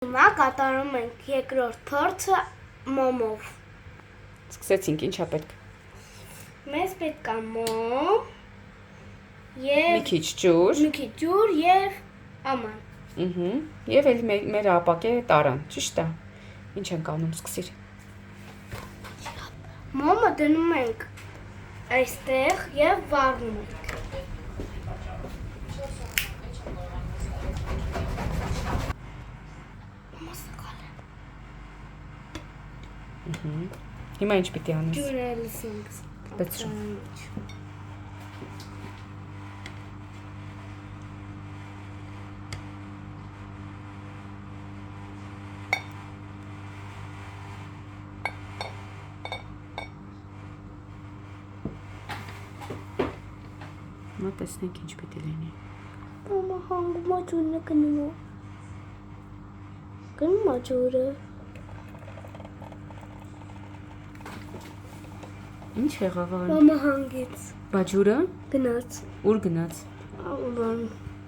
Հիմա կատարում ենք երկրորդ փորձը մոմով։ Սկսեցինք, ինչա պետք։ Մեզ պետք է մոմ եւ Մի քիչ ջուր եւ աման։ Եվ էլ մեր ապակե տարան, ճիշտ է։ Ինչ ենք անում, սկսիր։ Մոմը դնում ենք այստեղ եւ վառնում ենք։ Հիմա ինչ պիտի անես։ Ջուրը լսենք։ Բացրու։ Նա տեսնենք ինչ պիտի լինի։ Մամա հանգում է ջուրը գնում։ Գնում է ջուրը։ Ինչ եղավ արի։ Մամա հանգեց։ Բա ջուրը Գնաց։ ուր գնաց։ Ալան։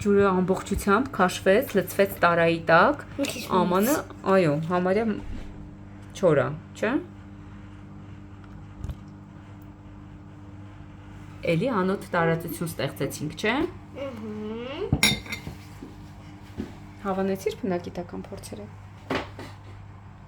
Ջուրը ամբողջությամբ քաշվեց, լցվեց տարայի տակ։ Ամանը, այո, համարյա չորա, չէ՞։ Էլի անոթ տարածություն ստեղծեցինք, չէ՞։ Հավանեցիր բնագիտական փորձերը։